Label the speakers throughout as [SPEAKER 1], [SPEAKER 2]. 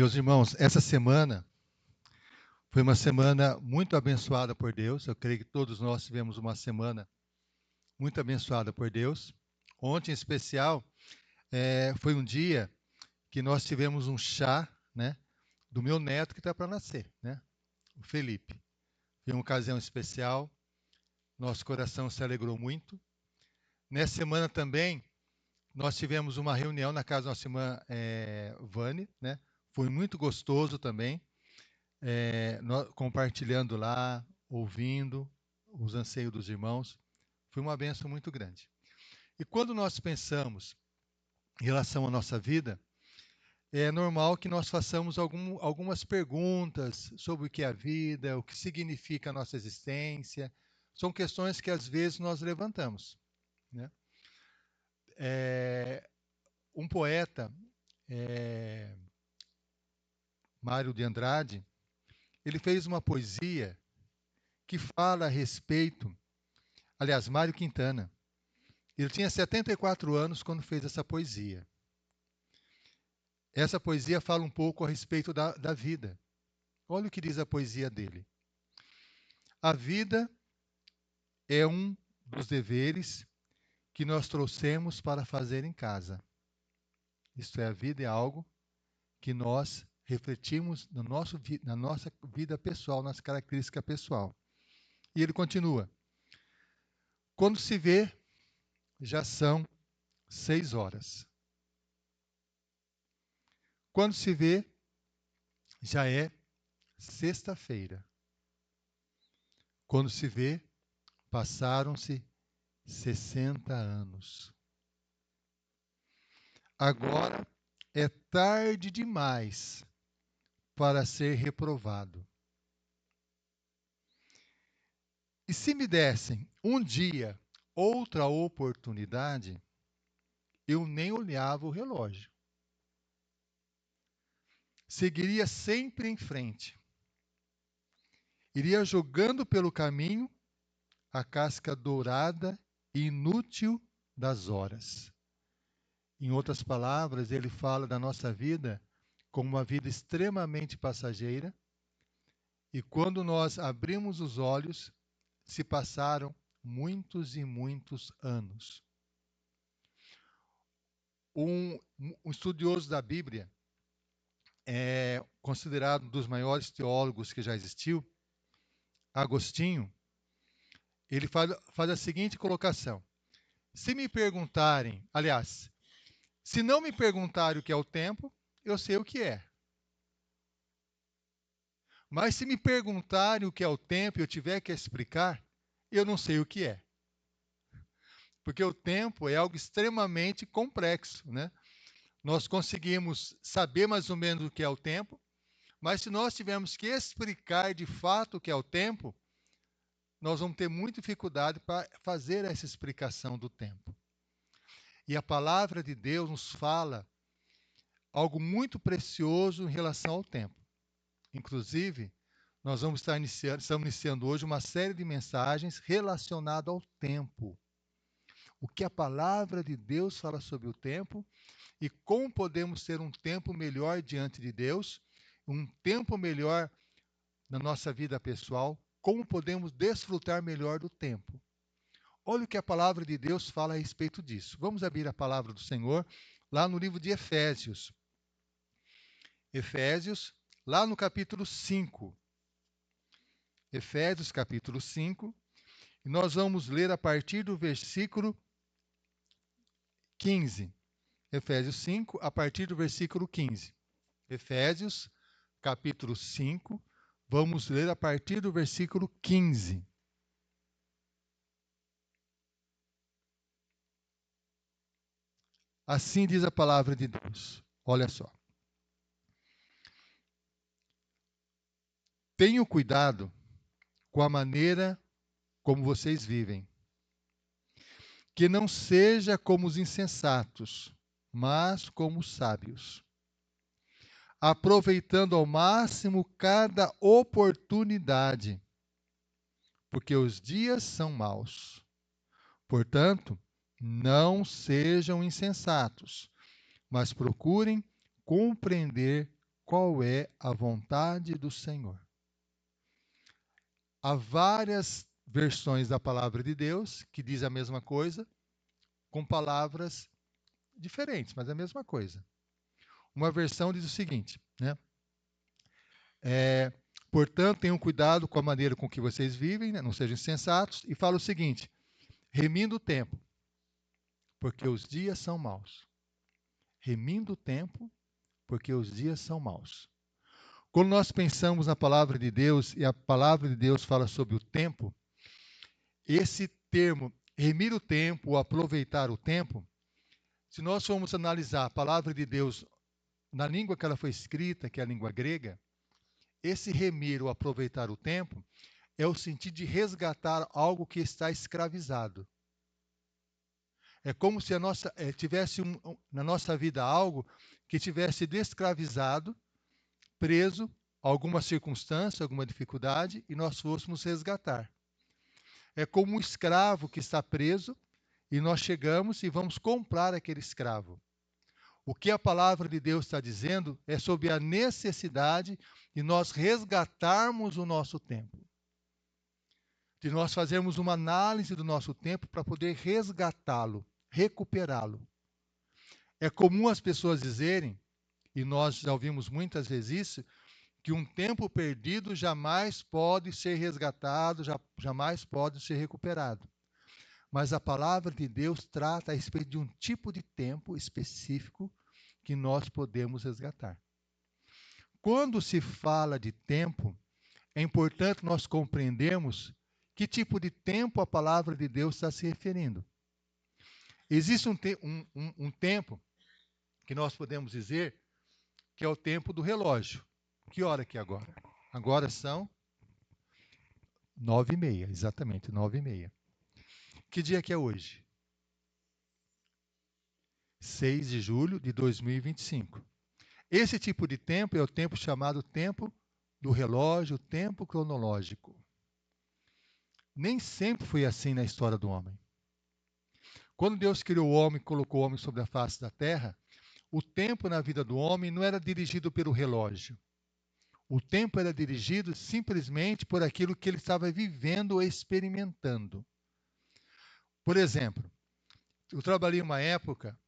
[SPEAKER 1] Meus irmãos, essa semana foi uma semana muito abençoada por Deus. Eu creio que todos nós tivemos uma semana muito abençoada por Deus. Ontem, em especial, foi um dia que nós tivemos um chá, né, do meu neto que está para nascer, né, o Felipe. Foi uma ocasião especial. Nosso coração se alegrou muito. Nessa semana também, nós tivemos uma reunião na casa da nossa irmã Vânia, né? Foi muito gostoso também. Compartilhando lá, ouvindo os anseios dos irmãos, foi uma bênção muito grande. E quando nós pensamos em relação à nossa vida, é normal que nós façamos algumas perguntas sobre o que é a vida, o que significa a nossa existência. São questões que às vezes nós levantamos, né? Um poeta, Mário de Andrade, ele fez uma poesia que fala a respeito, aliás, Mário Quintana. Ele tinha 74 anos quando fez essa poesia. Essa poesia fala um pouco a respeito da vida. Olha o que diz a poesia dele. A vida é um dos deveres que nós trouxemos para fazer em casa. Isto é, a vida é algo que nós refletimos na nossa vida pessoal, nas características pessoal. E ele continua. Quando se vê, já são 6 horas. Quando se vê, já é sexta-feira. Quando se vê, passaram-se 60 anos. Agora é tarde demais para ser reprovado. E se me dessem um dia outra oportunidade, eu nem olhava o relógio. Seguiria sempre em frente. Iria jogando pelo caminho a casca dourada e inútil das horas. Em outras palavras, ele fala da nossa vida como uma vida extremamente passageira, e quando nós abrimos os olhos, se passaram muitos e muitos anos. Um estudioso da Bíblia, considerado um dos maiores teólogos que já existiu, Agostinho, ele faz a seguinte colocação. Se me perguntarem, aliás, se não me perguntarem o que é o tempo, eu sei o que é. Mas se me perguntarem o que é o tempo e eu tiver que explicar, eu não sei o que é. Porque o tempo é algo extremamente complexo, né? Nós conseguimos saber mais ou menos o que é o tempo, mas se nós tivermos que explicar de fato o que é o tempo, nós vamos ter muita dificuldade para fazer essa explicação do tempo. E a palavra de Deus nos fala algo muito precioso em relação ao tempo. Inclusive, nós estamos iniciando hoje uma série de mensagens relacionadas ao tempo. O que a palavra de Deus fala sobre o tempo e como podemos ter um tempo melhor diante de Deus, um tempo melhor na nossa vida pessoal, como podemos desfrutar melhor do tempo. Olha o que a palavra de Deus fala a respeito disso. Vamos abrir a palavra do Senhor lá no livro de Efésios. Efésios, lá no capítulo 5. Efésios, capítulo 5. E nós vamos ler a partir do versículo 15. Efésios 5, a partir do versículo 15. Efésios, capítulo 5, vamos ler a partir do versículo 15. Assim diz a palavra de Deus. Olha só. Tenham cuidado com a maneira como vocês vivem. Que não seja como os insensatos, mas como os sábios. Aproveitando ao máximo cada oportunidade, porque os dias são maus. Portanto, não sejam insensatos, mas procurem compreender qual é a vontade do Senhor. Há várias versões da palavra de Deus que diz a mesma coisa, com palavras diferentes, mas a mesma coisa. Uma versão diz o seguinte, né? Portanto, tenham cuidado com a maneira com que vocês vivem, né? Não sejam insensatos, e fala o seguinte, remindo o tempo, porque os dias são maus. Remindo o tempo, porque os dias são maus. Quando nós pensamos na palavra de Deus, e a palavra de Deus fala sobre o tempo, esse termo, remir o tempo, ou aproveitar o tempo, se nós formos analisar a palavra de Deus na língua que ela foi escrita, que é a língua grega, esse remir ou aproveitar o tempo é o sentido de resgatar algo que está escravizado. É como se tivesse na nossa vida algo que tivesse descravizado, preso a alguma circunstância, alguma dificuldade, e nós fôssemos resgatar. É como um escravo que está preso e nós chegamos e vamos comprar aquele escravo. O que a palavra de Deus está dizendo é sobre a necessidade de nós resgatarmos o nosso tempo. De nós fazermos uma análise do nosso tempo para poder resgatá-lo, recuperá-lo. É comum as pessoas dizerem, e nós já ouvimos muitas vezes isso, que um tempo perdido jamais pode ser resgatado, jamais pode ser recuperado. Mas a palavra de Deus trata a respeito de um tipo de tempo específico que nós podemos resgatar. Quando se fala de tempo, é importante nós compreendermos que tipo de tempo a palavra de Deus está se referindo. Existe um tempo que nós podemos dizer que é o tempo do relógio. Que hora que é agora? Agora são 9h30, exatamente, 9h30. Que dia que é hoje? 6 de julho de 2025. Esse tipo de tempo é o tempo chamado tempo do relógio, tempo cronológico. Nem sempre foi assim na história do homem. Quando Deus criou o homem e colocou o homem sobre a face da terra, o tempo na vida do homem não era dirigido pelo relógio. O tempo era dirigido simplesmente por aquilo que ele estava vivendo ou experimentando. Por exemplo, eu trabalhei uma época,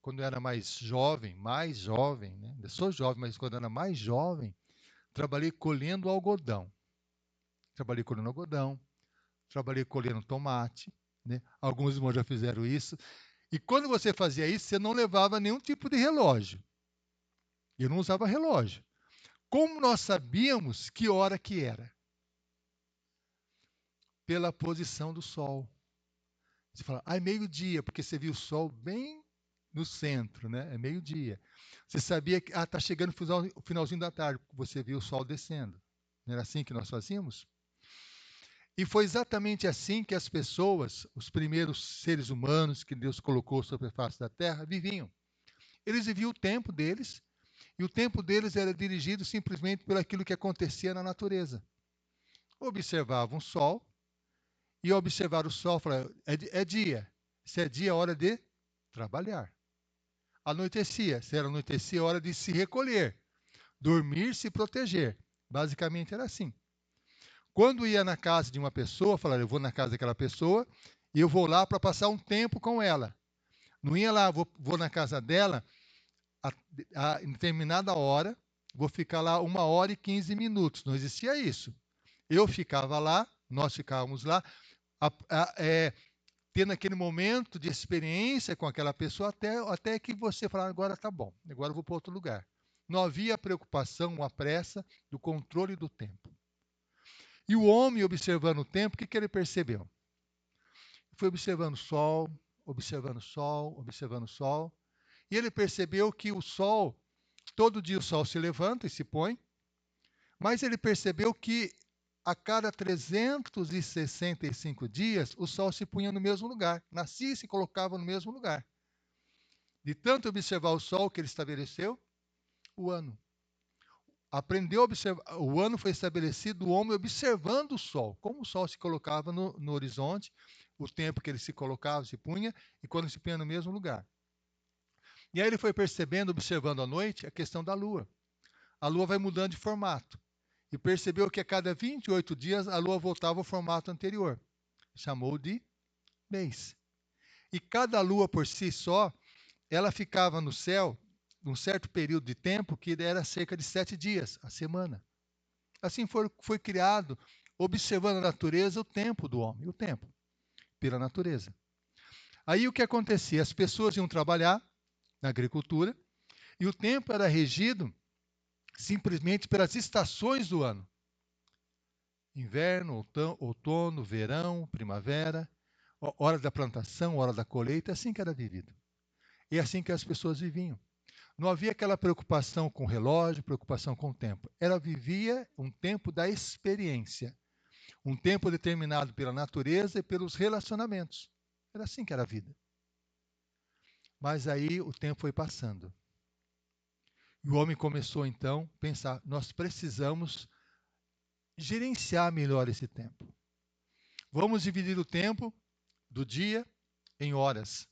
[SPEAKER 1] quando eu era mais jovem, né? Eu sou jovem, mas quando eu era mais jovem, trabalhei colhendo algodão. Trabalhei colhendo tomate, né? Alguns irmãos já fizeram isso. E quando você fazia isso, você não levava nenhum tipo de relógio. Eu não usava relógio. Como nós sabíamos que hora que era? Pela posição do sol. Você fala, é meio-dia, porque você viu o sol bem no centro, né? É meio-dia. Você sabia que está chegando o finalzinho da tarde, você viu o sol descendo. Não era assim que nós fazíamos? E foi exatamente assim que as pessoas, os primeiros seres humanos que Deus colocou sobre a face da terra, viviam. Eles viviam o tempo deles, e o tempo deles era dirigido simplesmente por aquilo que acontecia na natureza. Observavam o sol, e ao observar o sol, falavam, é dia. Se é dia, é hora de trabalhar. Anoitecia, se era anoitecia, é hora de se recolher, dormir, se proteger. Basicamente era assim. Quando ia na casa de uma pessoa, falava, eu vou na casa daquela pessoa e eu vou lá para passar um tempo com ela. Não ia lá, vou na casa dela em determinada hora, vou ficar lá 1h15. Não existia isso. Eu ficava lá, nós ficávamos lá, tendo aquele momento de experiência com aquela pessoa até que você falar, agora tá bom, agora eu vou para outro lugar. Não havia preocupação, a pressa do controle do tempo. E o homem, observando o tempo, o que ele percebeu? Foi observando o sol, observando o sol, observando o sol. E ele percebeu que o sol, todo dia o sol se levanta e se põe, mas ele percebeu que a cada 365 dias o sol se punha no mesmo lugar, nascia e se colocava no mesmo lugar. De tanto observar o sol que ele estabeleceu, o ano. Aprendeu a observar, o ano foi estabelecido, o homem observando o sol, como o sol se colocava no horizonte, o tempo que ele se colocava, se punha, e quando se punha no mesmo lugar. E aí ele foi percebendo, observando à noite, a questão da lua. a Lua vai mudando de formato. E percebeu que a cada 28 dias a Lua voltava ao formato anterior. Chamou de mês. E cada Lua por si só, ela ficava no céu num certo período de tempo que era cerca de 7 dias, a semana. Assim foi criado, observando a natureza, o tempo do homem, o tempo, pela natureza. Aí o que acontecia? As pessoas iam trabalhar na agricultura e o tempo era regido simplesmente pelas estações do ano. Inverno, outono, verão, primavera, hora da plantação, hora da colheita, é assim que era vivido. E é assim que as pessoas viviam. Não havia aquela preocupação com o relógio, preocupação com o tempo. Ela vivia um tempo da experiência, um tempo determinado pela natureza e pelos relacionamentos. Era assim que era a vida. Mas aí o tempo foi passando. E o homem começou então a pensar, nós precisamos gerenciar melhor esse tempo. Vamos dividir o tempo do dia em horas.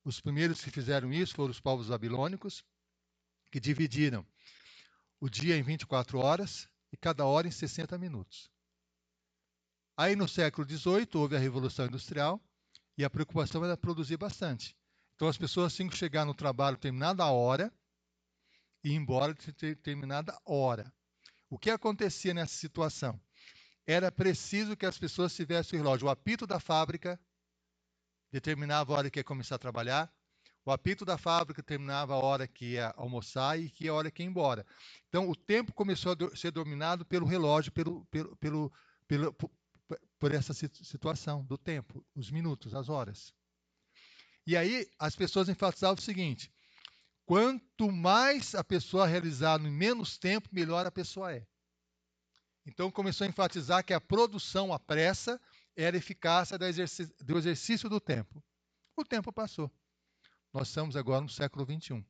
[SPEAKER 1] Os primeiros que fizeram isso foram os povos babilônicos, que dividiram o dia em 24 horas e cada hora em 60 minutos. Aí no século XVIII houve a Revolução Industrial e a preocupação era produzir bastante. Então as pessoas tinham que chegar no trabalho determinada hora e ir embora de determinada hora. O que acontecia nessa situação? Era preciso que as pessoas tivessem o relógio. O apito da fábrica determinava a hora que ia começar a trabalhar. O apito da fábrica determinava a hora que ia almoçar e que a hora que ia embora. Então, o tempo começou a ser dominado pelo relógio, por essa situação do tempo, os minutos, as horas. E aí, as pessoas enfatizavam o seguinte: quanto mais a pessoa realizar em menos tempo, melhor a pessoa é. Então, começou a enfatizar que a produção, a pressa, era a eficácia do exercício do tempo. O tempo passou. Nós estamos agora no século XXI.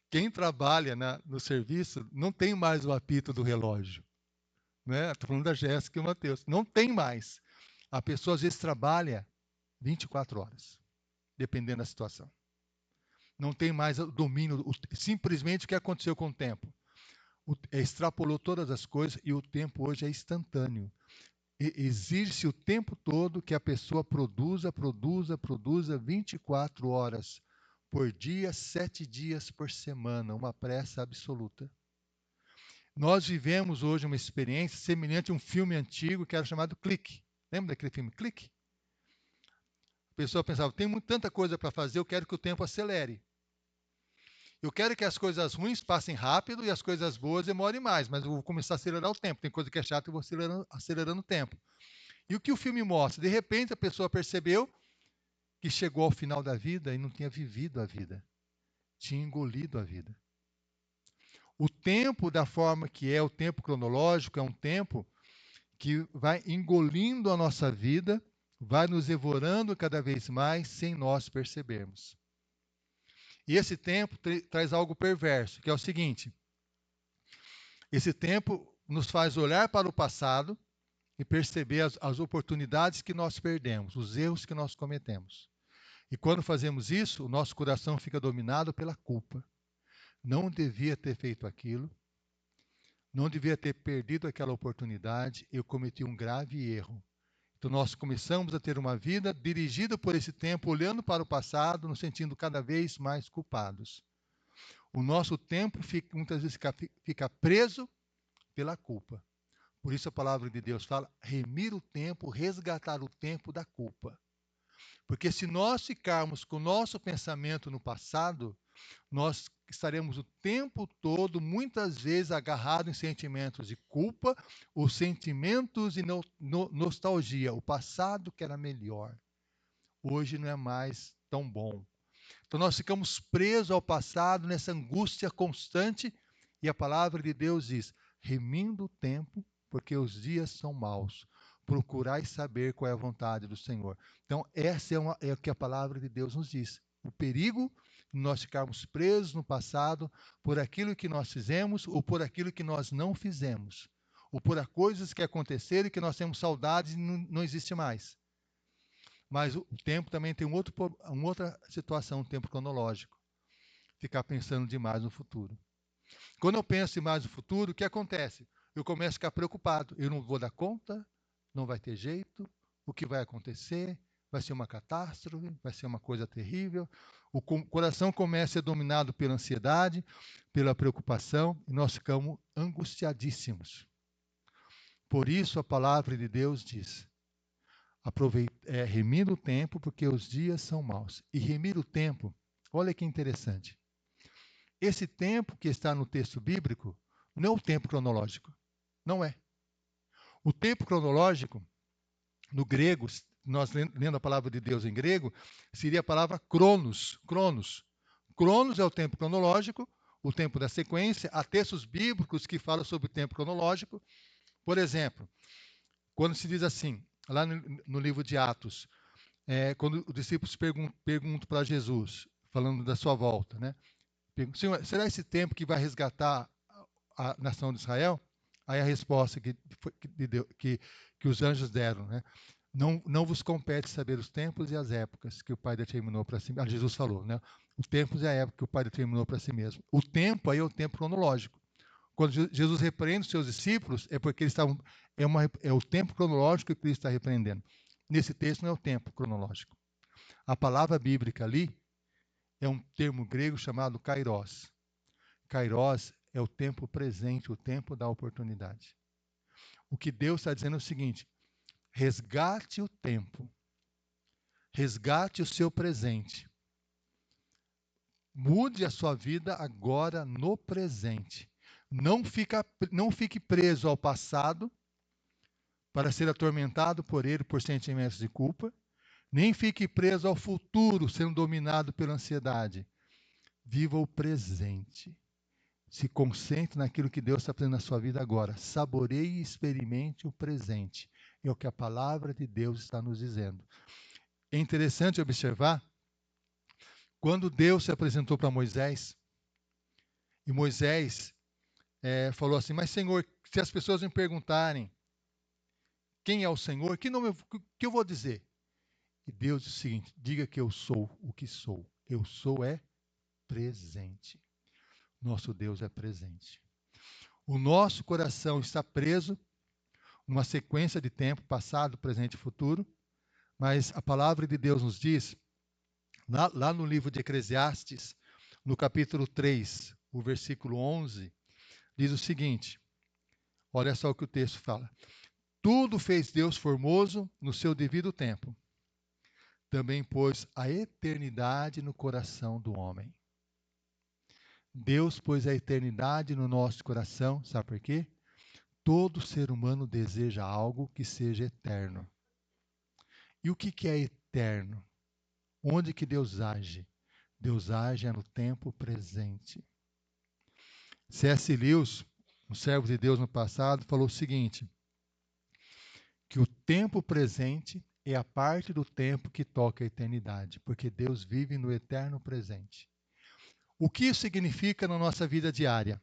[SPEAKER 1] Quem trabalha no serviço não tem mais o apito do relógio. Né? Estou falando da Jéssica e o Matheus. Não tem mais. A pessoa às vezes trabalha 24 horas, dependendo da situação. Não tem mais o domínio, simplesmente o que aconteceu com o tempo. Extrapolou todas as coisas e o tempo hoje é instantâneo. Exige-se o tempo todo que a pessoa produza 24 horas por dia, 7 dias por semana, uma pressa absoluta. Nós vivemos hoje uma experiência semelhante a um filme antigo que era chamado Clique. Lembra daquele filme Clique? A pessoa pensava, tem tanta coisa para fazer, eu quero que o tempo acelere. Eu quero que as coisas ruins passem rápido e as coisas boas demorem mais, mas eu vou começar a acelerar o tempo. Tem coisa que é chata e eu vou acelerando o tempo. E o que o filme mostra? De repente a pessoa percebeu que chegou ao final da vida e não tinha vivido a vida. Tinha engolido a vida. O tempo, da forma que é o tempo cronológico, é um tempo que vai engolindo a nossa vida, vai nos devorando cada vez mais sem nós percebermos. E esse tempo traz algo perverso, que é o seguinte: esse tempo nos faz olhar para o passado e perceber as oportunidades que nós perdemos, os erros que nós cometemos. E quando fazemos isso, o nosso coração fica dominado pela culpa. Não devia ter feito aquilo, não devia ter perdido aquela oportunidade, eu cometi um grave erro. Então nós começamos a ter uma vida dirigida por esse tempo, olhando para o passado, nos sentindo cada vez mais culpados. O nosso tempo muitas vezes fica preso pela culpa. Por isso a palavra de Deus fala, remir o tempo, resgatar o tempo da culpa. Porque se nós ficarmos com o nosso pensamento no passado, nós estaremos o tempo todo, muitas vezes, agarrados em sentimentos de culpa, ou sentimentos de nostalgia. O passado que era melhor, hoje não é mais tão bom. Então nós ficamos presos ao passado, nessa angústia constante, e a palavra de Deus diz, remindo o tempo, porque os dias são maus. Procurai saber qual é a vontade do Senhor. Então, essa é o que a palavra de Deus nos diz. O perigo de nós ficarmos presos no passado por aquilo que nós fizemos ou por aquilo que nós não fizemos. Ou por coisas que aconteceram e que nós temos saudades e não existe mais. Mas o tempo também tem uma outra situação, um tempo cronológico. Ficar pensando demais no futuro. Quando eu penso mais no futuro, o que acontece? Eu começo a ficar preocupado. Eu não vou dar conta, não vai ter jeito, o que vai acontecer? Vai ser uma catástrofe, vai ser uma coisa terrível. O coração começa a ser dominado pela ansiedade, pela preocupação, e nós ficamos angustiadíssimos. Por isso a palavra de Deus diz: remir o tempo, porque os dias são maus. E remir o tempo, olha que interessante. Esse tempo que está no texto bíblico não é o tempo cronológico. Não é. O tempo cronológico, no grego, nós lendo a palavra de Deus em grego, seria a palavra cronos. Cronos. Cronos é o tempo cronológico, o tempo da sequência. Há textos bíblicos que falam sobre o tempo cronológico. Por exemplo, quando se diz assim, lá no livro de Atos, quando os discípulos perguntam para Jesus, falando da sua volta, né? Senhor, será esse tempo que vai resgatar a nação de Israel? Aí a resposta que os anjos deram, né? Não vos compete saber os tempos e as épocas que o Pai determinou para si mesmo. Jesus falou, né? Os tempos e a época que o Pai determinou para si mesmo. O tempo aí é o tempo cronológico. Quando Jesus repreende os seus discípulos, é porque eles estavam. É o tempo cronológico que Cristo está repreendendo. Nesse texto não é o tempo cronológico. A palavra bíblica ali é um termo grego chamado kairos. Kairos é o tempo presente, o tempo da oportunidade. O que Deus está dizendo é o seguinte: resgate o tempo, resgate o seu presente, mude a sua vida agora no presente. Não fique preso ao passado para ser atormentado por ele por sentimentos de culpa, nem fique preso ao futuro sendo dominado pela ansiedade. Viva o presente. Se concentre naquilo que Deus está fazendo na sua vida agora. Saboreie e experimente o presente. É o que a palavra de Deus está nos dizendo. É interessante observar, quando Deus se apresentou para Moisés, e Moisés falou assim: mas Senhor, se as pessoas me perguntarem quem é o Senhor, que eu vou dizer? E Deus disse o seguinte: diga que eu sou o que sou. Eu sou presente. Nosso Deus é presente. O nosso coração está preso numa sequência de tempo, passado, presente e futuro, mas a palavra de Deus nos diz, lá no livro de Eclesiastes, no capítulo 3, o versículo 11, diz o seguinte, olha só o que o texto fala: tudo fez Deus formoso no seu devido tempo. Também pôs a eternidade no coração do homem. Deus pôs a eternidade no nosso coração, sabe por quê? Todo ser humano deseja algo que seja eterno. E o que é eterno? Onde que Deus age? Deus age no tempo presente. C.S. Lewis, um servo de Deus no passado, falou o seguinte, que o tempo presente é a parte do tempo que toca a eternidade, porque Deus vive no eterno presente. O que isso significa na nossa vida diária?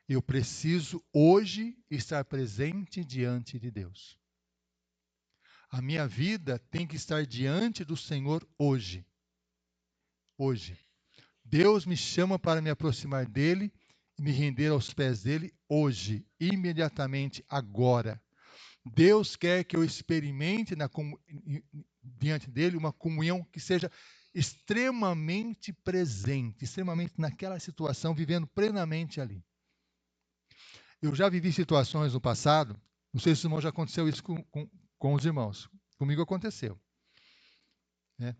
[SPEAKER 1] Eu preciso hoje estar presente diante de Deus. A minha vida tem que estar diante do Senhor hoje. Hoje. Deus me chama para me aproximar dele e me render aos pés dele hoje, imediatamente, agora. Deus quer que eu experimente diante dele uma comunhão que seja extremamente presente, extremamente naquela situação, vivendo plenamente ali. Eu já vivi situações no passado, não sei se os irmãos já aconteceu isso com os irmãos. Comigo aconteceu. Né?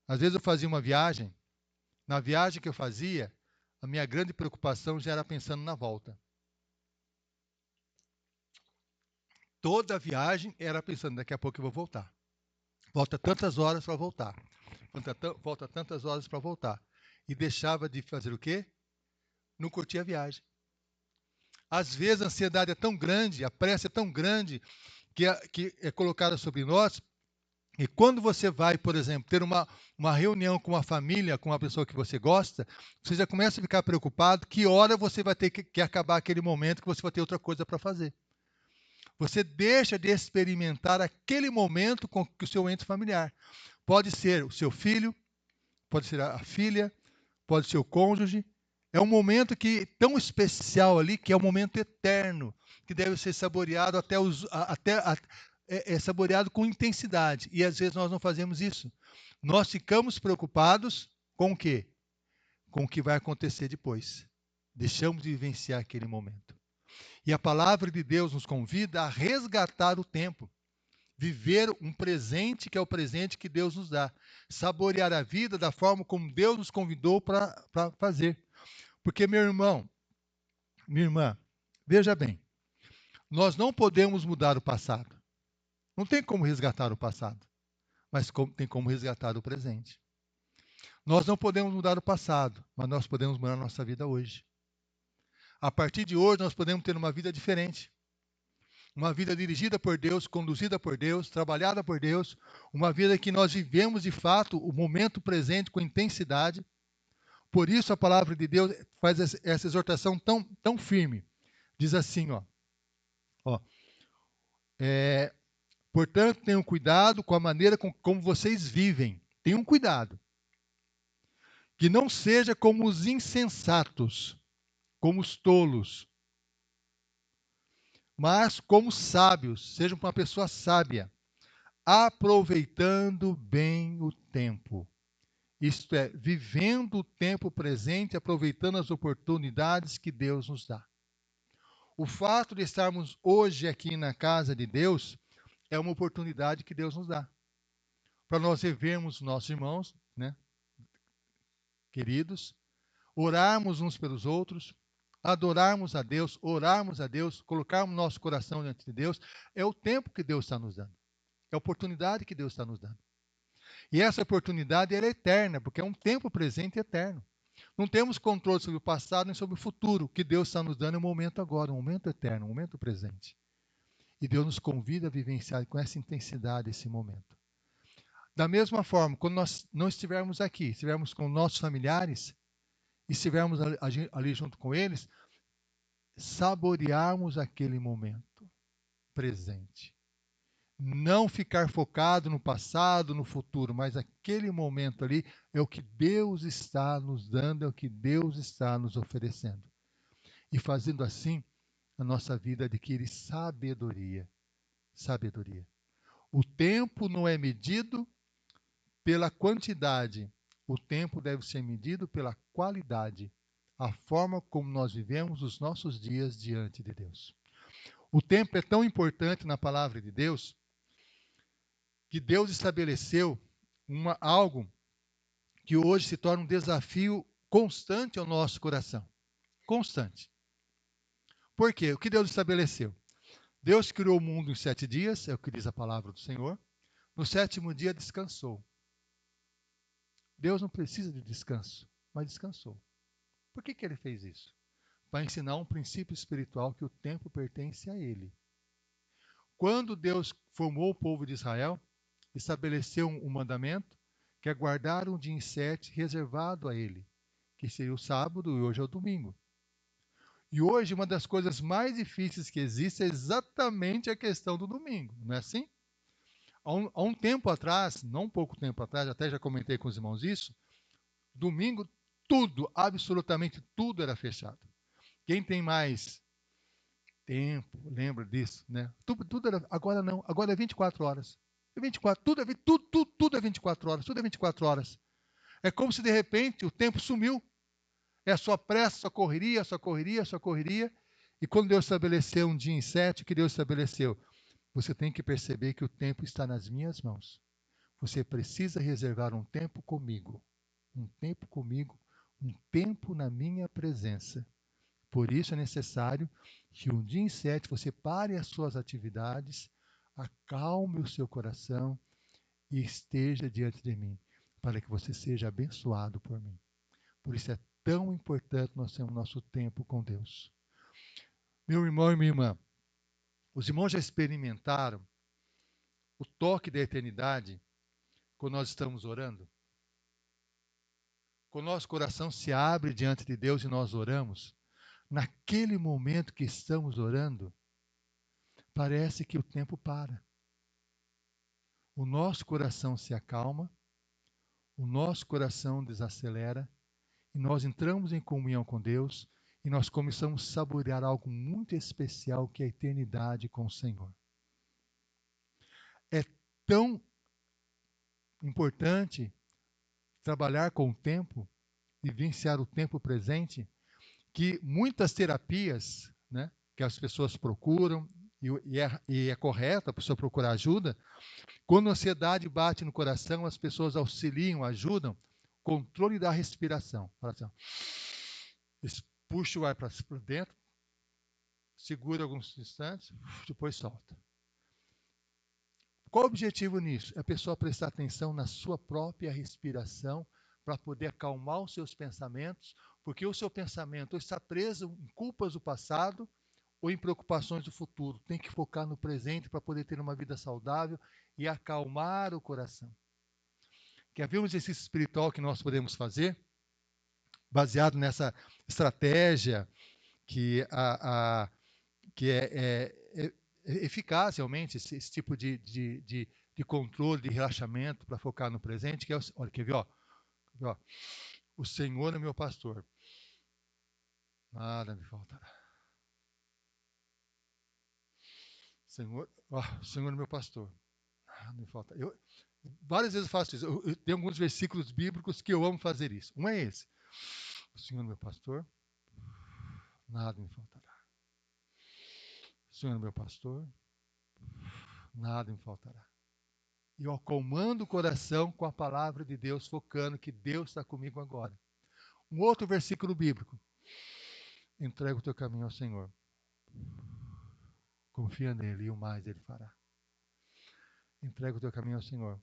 [SPEAKER 1] Às vezes eu fazia uma viagem, na viagem que eu fazia, a minha grande preocupação já era pensando na volta. Toda a viagem era pensando, daqui a pouco eu vou voltar. Falta tantas horas para voltar. Falta tantas horas para voltar. E deixava de fazer o quê? Não curtia a viagem. Às vezes a ansiedade é tão grande, a pressa é tão grande, que é colocada sobre nós. E quando você vai, por exemplo, ter uma reunião com uma família, com uma pessoa que você gosta, você já começa a ficar preocupado que hora você vai ter que acabar aquele momento que você vai ter outra coisa para fazer. Você deixa de experimentar aquele momento com o seu ente familiar. Pode ser o seu filho, pode ser a filha, pode ser o cônjuge, É um momento que tão especial ali, que é um momento eterno, que deve ser saboreado é saboreado com intensidade. E às vezes nós não fazemos isso. Nós ficamos preocupados com o quê? Com o que vai acontecer depois. Deixamos de vivenciar aquele momento. E a palavra de Deus nos convida a resgatar o tempo, viver um presente que é o presente que Deus nos dá, saborear a vida da forma como Deus nos convidou para fazer. Porque, meu irmão, minha irmã, veja bem, nós não podemos mudar o passado. Não tem como resgatar o passado, mas tem como resgatar o presente. Nós não podemos mudar o passado, mas nós podemos mudar a nossa vida hoje. A partir de hoje, nós podemos ter uma vida diferente. Uma vida dirigida por Deus, conduzida por Deus, trabalhada por Deus. Uma vida que nós vivemos, de fato, o momento presente com intensidade. Por isso, a palavra de Deus faz essa exortação tão firme. Diz assim, ó portanto, tenham cuidado com a maneira como vocês vivem. Tenham cuidado. Que não seja como os insensatos, como os tolos, mas como sábios, sejam uma pessoa sábia, aproveitando bem o tempo. Isto é, vivendo o tempo presente, aproveitando as oportunidades que Deus nos dá. O fato de estarmos hoje aqui na casa de Deus é uma oportunidade que Deus nos dá. Para nós revermos nossos irmãos, né, queridos, orarmos uns pelos outros, adorarmos a Deus, orarmos a Deus, colocarmos nosso coração diante de Deus, é o tempo que Deus está nos dando. É a oportunidade que Deus está nos dando. E essa oportunidade ela é eterna, porque é um tempo presente e eterno. Não temos controle sobre o passado nem sobre o futuro. O que Deus está nos dando é um momento agora, um momento eterno, um momento presente. E Deus nos convida a vivenciar com essa intensidade esse momento. Da mesma forma, quando nós não estivermos aqui, estivermos com nossos familiares, e estivermos ali junto com eles, saborearmos aquele momento presente. Não ficar focado no passado, no futuro, mas aquele momento ali é o que Deus está nos dando, é o que Deus está nos oferecendo. E fazendo assim, a nossa vida adquire sabedoria. Sabedoria. O tempo não é medido pela quantidade, o tempo deve ser medido pela qualidade, a forma como nós vivemos os nossos dias diante de Deus. O tempo é tão importante na palavra de Deus que Deus estabeleceu algo que hoje se torna um desafio constante ao nosso coração. Constante. Por quê? O que Deus estabeleceu? Deus criou o mundo em 7 dias, é o que diz a palavra do Senhor. No 7º dia descansou. Deus não precisa de descanso, mas descansou. Por que ele fez isso? Para ensinar um princípio espiritual que o tempo pertence a Ele. Quando Deus formou o povo de Israel, estabeleceu um mandamento que é guardar um dia em 7 reservado a Ele, que seria o sábado e hoje é o domingo. E hoje uma das coisas mais difíceis que existe é exatamente a questão do domingo, não é assim? Há um tempo atrás, não um pouco tempo atrás, até já comentei com os irmãos isso, domingo tudo, absolutamente tudo era fechado. Quem tem mais tempo, lembra disso, né? Tudo era, agora não, agora é 24 horas. É 24, tudo é 24 horas, tudo é 24 horas. É como se de repente o tempo sumiu. É a sua pressa, sua correria, sua correria, sua correria. E quando Deus estabeleceu um dia em 7, o que Deus estabeleceu? Você tem que perceber que o tempo está nas minhas mãos. Você precisa reservar um tempo comigo. Um tempo comigo, um tempo na minha presença. Por isso é necessário que um dia em 7 você pare as suas atividades, acalme o seu coração e esteja diante de mim, para que você seja abençoado por mim. Por isso é tão importante nós termos nosso tempo com Deus. Meu irmão e minha irmã, os irmãos já experimentaram o toque da eternidade quando nós estamos orando? Quando nosso coração se abre diante de Deus e nós oramos, naquele momento que estamos orando, parece que o tempo para. O nosso coração se acalma, o nosso coração desacelera e nós entramos em comunhão com Deus e nós começamos a saborear algo muito especial que é a eternidade com o Senhor. É tão importante trabalhar com o tempo, vivenciar o tempo presente, que muitas terapias, né, que as pessoas procuram, e é correto a pessoa procurar ajuda, quando a ansiedade bate no coração, as pessoas auxiliam, ajudam, controle da respiração. Fala assim, ó, puxa o ar para dentro, segura alguns instantes, depois solta. Qual o objetivo nisso? É a pessoa prestar atenção na sua própria respiração para poder acalmar os seus pensamentos, porque o seu pensamento está preso em culpas do passado ou em preocupações do futuro. Tem que focar no presente para poder ter uma vida saudável e acalmar o coração. Quer ver um exercício espiritual que nós podemos fazer? Baseado nessa estratégia que, que é eficaz realmente, esse tipo de controle, de relaxamento para focar no presente, que é, olha, quer ver, ó, o Senhor é meu pastor, nada me faltará. O Senhor é meu pastor, nada me falta. Várias vezes eu faço isso. Eu tenho alguns versículos bíblicos que eu amo fazer isso. Um é esse: o Senhor é meu pastor, nada me faltará. O Senhor é meu pastor, nada me faltará. E eu acalmando o coração com a palavra de Deus, focando que Deus está comigo agora. Um outro versículo bíblico: entrega o teu caminho ao Senhor, confia nele e o mais ele fará. Entrega o teu caminho ao Senhor,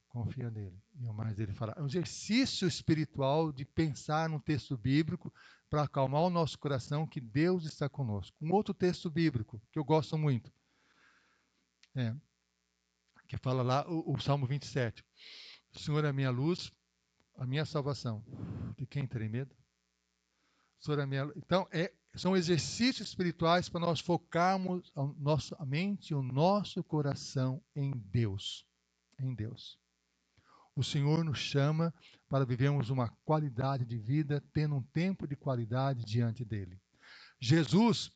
[SPEAKER 1] confia nele e o mais ele fará. É um exercício espiritual de pensar num texto bíblico para acalmar o nosso coração que Deus está conosco. Um outro texto bíblico que eu gosto muito, que fala lá o Salmo 27. O Senhor é a minha luz, a minha salvação. De quem terei medo? O Senhor é a minha luz. Então, são exercícios espirituais para nós focarmos a nossa mente e o nosso coração em Deus. Em Deus. O Senhor nos chama para vivermos uma qualidade de vida, tendo um tempo de qualidade diante dele. Jesus,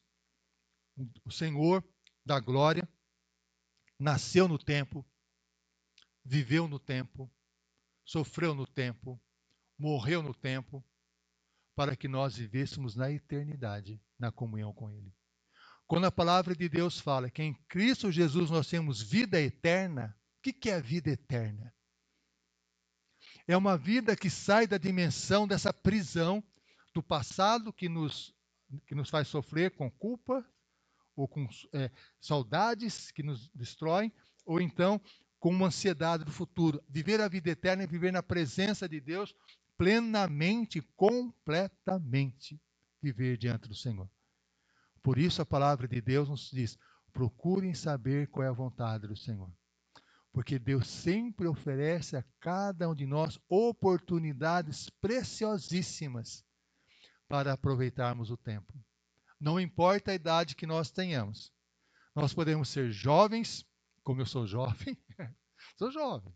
[SPEAKER 1] o Senhor da glória, nasceu no tempo, viveu no tempo, sofreu no tempo, morreu no tempo, para que nós vivêssemos na eternidade, na comunhão com ele. Quando a palavra de Deus fala que em Cristo Jesus nós temos vida eterna, o que é a vida eterna? É uma vida que sai da dimensão dessa prisão do passado que nos faz sofrer com culpa, ou com saudades que nos destroem, ou então com uma ansiedade do futuro. Viver a vida eterna é viver na presença de Deus plenamente, completamente. Viver diante do Senhor. Por isso a palavra de Deus nos diz: procurem saber qual é a vontade do Senhor. Porque Deus sempre oferece a cada um de nós oportunidades preciosíssimas para aproveitarmos o tempo. Não importa a idade que nós tenhamos. Nós podemos ser jovens, como eu sou jovem, sou jovem.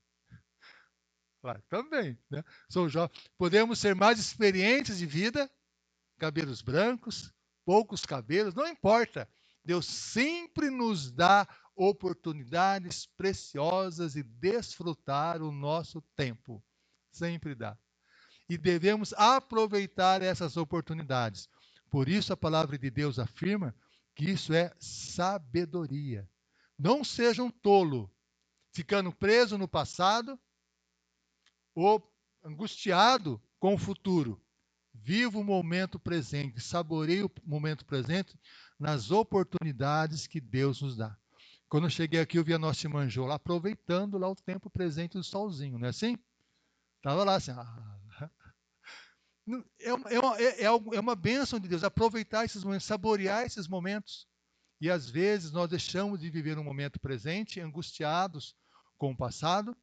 [SPEAKER 1] Claro, também, né? Sou jovem. Podemos ser mais experientes de vida, cabelos brancos, poucos cabelos, não importa. Deus sempre nos dá oportunidades preciosas de desfrutar o nosso tempo. Sempre dá. E devemos aproveitar essas oportunidades. Por isso a palavra de Deus afirma que isso é sabedoria. Não seja um tolo, ficando preso no passado ou angustiado com o futuro. Viva o momento presente, saboreie o momento presente nas oportunidades que Deus nos dá. Quando eu cheguei aqui, eu vi a nossa irmã Jô lá, aproveitando lá o tempo presente do solzinho, não é assim? Estava lá assim, é uma bênção de Deus, aproveitar esses momentos, saborear esses momentos. E às vezes nós deixamos de viver um momento presente, angustiados com o passado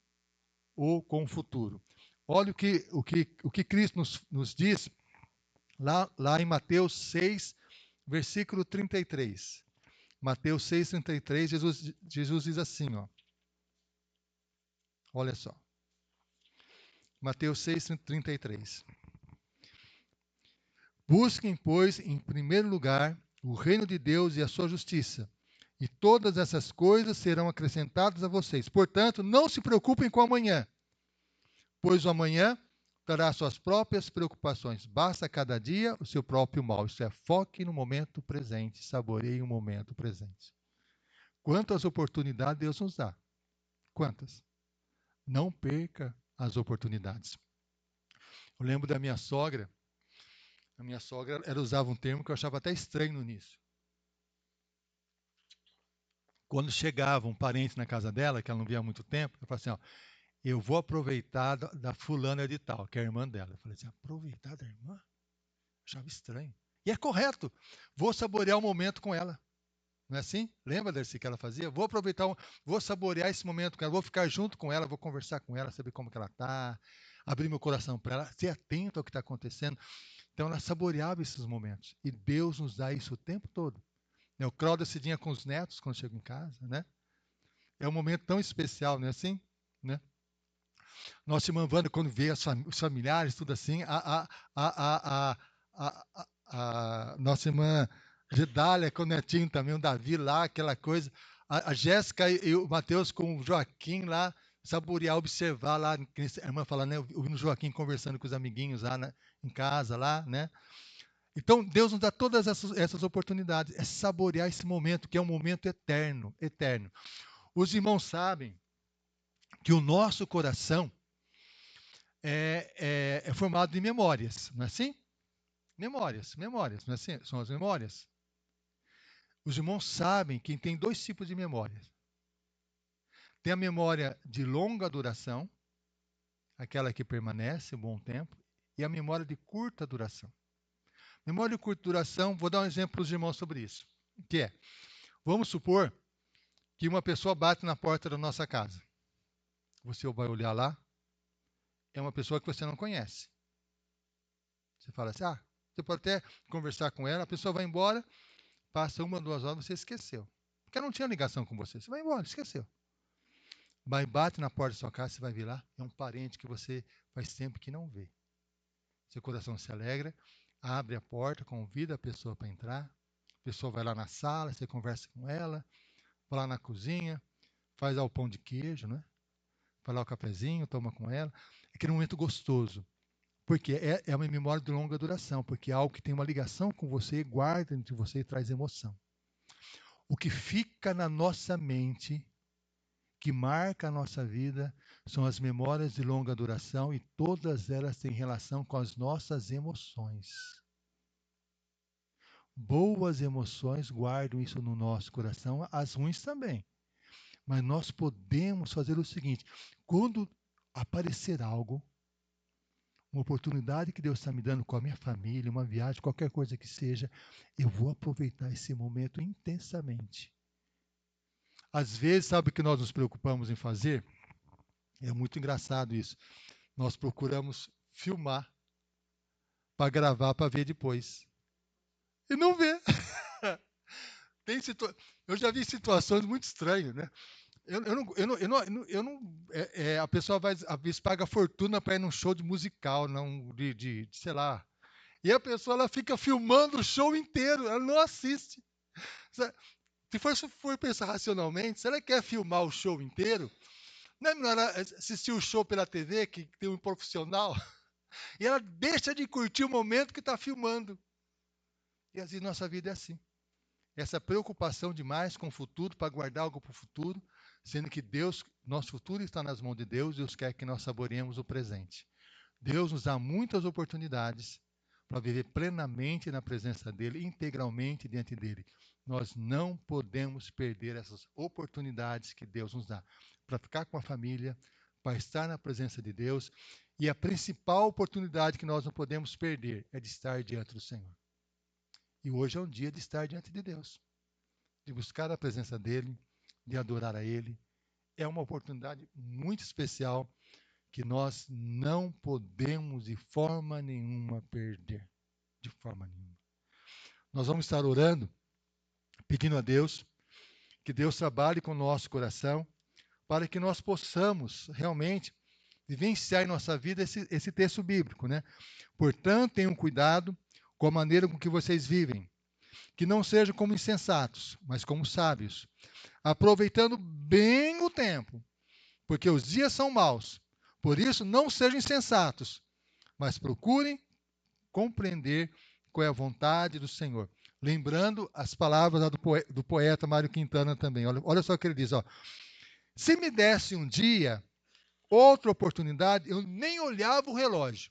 [SPEAKER 1] ou com o futuro. Olha o que Cristo nos diz lá em Mateus 6, versículo 33. Mateus 6, 33, Jesus diz assim, ó. Olha só. Mateus 6, 33. Busquem, pois, em primeiro lugar, o reino de Deus e a sua justiça, e todas essas coisas serão acrescentadas a vocês. Portanto, não se preocupem com o amanhã, pois o amanhã trará suas próprias preocupações. Basta a cada dia o seu próprio mal. Isso é, foque no momento presente, saboreie o momento presente. Quantas oportunidades Deus nos dá? Quantas? Não perca as oportunidades. Eu lembro da minha sogra. A minha sogra, ela usava um termo que eu achava até estranho no início. Quando chegava um parente na casa dela, que ela não via há muito tempo, ela falava assim, ó, eu vou aproveitar da fulana de tal, que é a irmã dela. Eu falei assim, aproveitar da irmã? Eu achava estranho. E é correto. Vou saborear o momento com ela. Não é assim? Lembra, Darcy, que ela fazia? Vou aproveitar, vou saborear esse momento com ela, vou ficar junto com ela, vou conversar com ela, saber como que ela está, abrir meu coração para ela, ser atento ao que está acontecendo. Então, ela saboreava esses momentos. E Deus nos dá isso o tempo todo. O Claudio Cidinha com os netos, quando chega em casa, né? É um momento tão especial, não é assim? Né? Nossa irmã Wanda, quando vê os familiares, tudo assim, nossa irmã Gedália com o netinho também, o Davi lá, aquela coisa. A Jéssica e o Mateus com o Joaquim lá, saborear, observar lá, a irmã fala, né? Ouvindo o Joaquim conversando com os amiguinhos lá em casa, lá, né? Então, Deus nos dá todas essas oportunidades, é saborear esse momento, que é um momento eterno, eterno. Os irmãos sabem que o nosso coração é formado de memórias, não é assim? Memórias, não é assim? São as memórias. Os irmãos sabem que tem dois tipos de memórias. Tem a memória de longa duração, aquela que permanece um bom tempo, e a memória de curta duração. Memória de curta duração, vou dar um exemplo para os irmãos sobre isso, que é, vamos supor que uma pessoa bate na porta da nossa casa. Você vai olhar lá, é uma pessoa que você não conhece. Você fala assim, você pode até conversar com ela, a pessoa vai embora, passa 1, 2 horas, você esqueceu. Porque não tinha ligação com você. Você vai embora, esqueceu. Vai, bate na porta da sua casa, você vai vir lá, é um parente que você faz tempo que não vê. Seu coração se alegra, abre a porta, convida a pessoa para entrar, a pessoa vai lá na sala, você conversa com ela, vai lá na cozinha, faz o pão de queijo, né? Vai lá o cafezinho, toma com ela. É aquele momento gostoso. Porque é uma memória de longa duração, porque é algo que tem uma ligação com você, guarda entre você e traz emoção. O que fica na nossa mente, que marca a nossa vida, são as memórias de longa duração e todas elas têm relação com as nossas emoções. Boas emoções guardam isso no nosso coração, as ruins também. Mas nós podemos fazer o seguinte: quando aparecer algo, uma oportunidade que Deus está me dando com a minha família, uma viagem, qualquer coisa que seja, eu vou aproveitar esse momento intensamente. Às vezes, sabe o que nós nos preocupamos em fazer? É muito engraçado isso. Nós procuramos filmar para gravar, para ver depois. E não vê. Eu já vi situações muito estranhas, né? A pessoa às vezes paga fortuna para ir num show de musical, não sei lá. E a pessoa ela fica filmando o show inteiro, ela não assiste. Se for pensar racionalmente, se ela quer filmar o show inteiro, não é melhor assistir o show pela TV, que tem um profissional, e ela deixa de curtir o momento que está filmando. E assim, nossa vida é assim. Essa preocupação demais com o futuro, para guardar algo para o futuro, sendo que Deus, nosso futuro está nas mãos de Deus, Deus quer que nós saboreemos o presente. Deus nos dá muitas oportunidades para viver plenamente na presença dEle, integralmente diante dEle. Nós não podemos perder essas oportunidades que Deus nos dá para ficar com a família, para estar na presença de Deus. E a principal oportunidade que nós não podemos perder é de estar diante do Senhor. E hoje é um dia de estar diante de Deus, de buscar a presença dEle, de adorar a Ele. É uma oportunidade muito especial que nós não podemos de forma nenhuma perder. De forma nenhuma. Nós vamos estar orando, pedindo a Deus que Deus trabalhe com o nosso coração para que nós possamos realmente vivenciar em nossa vida esse texto bíblico, né? Portanto, tenham cuidado com a maneira com que vocês vivem, que não sejam como insensatos, mas como sábios, aproveitando bem o tempo, porque os dias são maus. Por isso, não sejam insensatos, mas procurem compreender qual é a vontade do Senhor. Lembrando as palavras lá do poeta Mário Quintana também. Olha só o que ele diz. Ó. Se me desse um dia, outra oportunidade, eu nem olhava o relógio.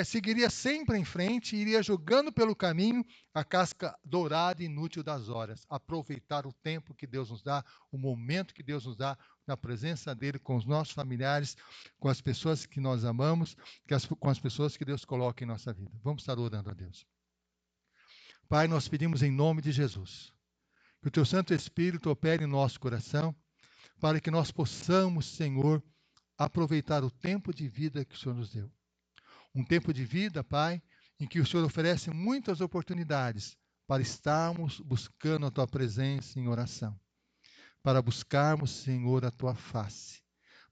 [SPEAKER 1] Seguiria sempre em frente, iria jogando pelo caminho a casca dourada e inútil das horas. Aproveitar o tempo que Deus nos dá, o momento que Deus nos dá, na presença dEle, com os nossos familiares, com as pessoas que nós amamos, com as pessoas que Deus coloca em nossa vida. Vamos estar orando a Deus. Pai, nós pedimos em nome de Jesus, que o Teu Santo Espírito opere em nosso coração, para que nós possamos, Senhor, aproveitar o tempo de vida que o Senhor nos deu. Um tempo de vida, Pai, em que o Senhor oferece muitas oportunidades para estarmos buscando a Tua presença em oração, para buscarmos, Senhor, a Tua face,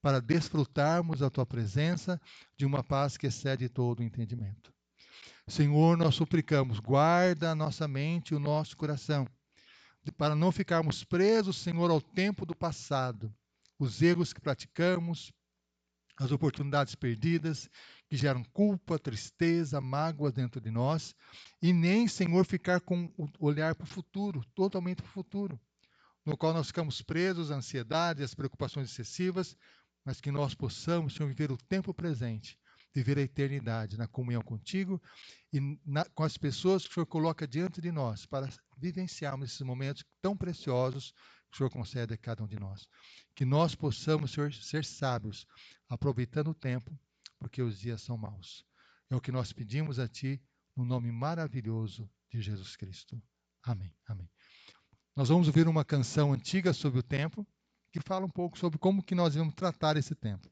[SPEAKER 1] para desfrutarmos da Tua presença de uma paz que excede todo o entendimento. Senhor, nós suplicamos, guarda a nossa mente e o nosso coração, para não ficarmos presos, Senhor, ao tempo do passado, os erros que praticamos, as oportunidades perdidas, que geram culpa, tristeza, mágoas dentro de nós, e nem, Senhor, ficar com o olhar para o futuro, totalmente para o futuro, no qual nós ficamos presos à ansiedade, às preocupações excessivas, mas que nós possamos, Senhor, viver o tempo presente, viver a eternidade na comunhão contigo e com as pessoas que o Senhor coloca diante de nós, para vivenciarmos esses momentos tão preciosos que o Senhor concede a cada um de nós. Que nós possamos, Senhor, ser sábios, aproveitando o tempo, porque os dias são maus. É o que nós pedimos a Ti, no nome maravilhoso de Jesus Cristo. Amém. Amém. Nós vamos ouvir uma canção antiga sobre o tempo, que fala um pouco sobre como que nós vamos tratar esse tempo.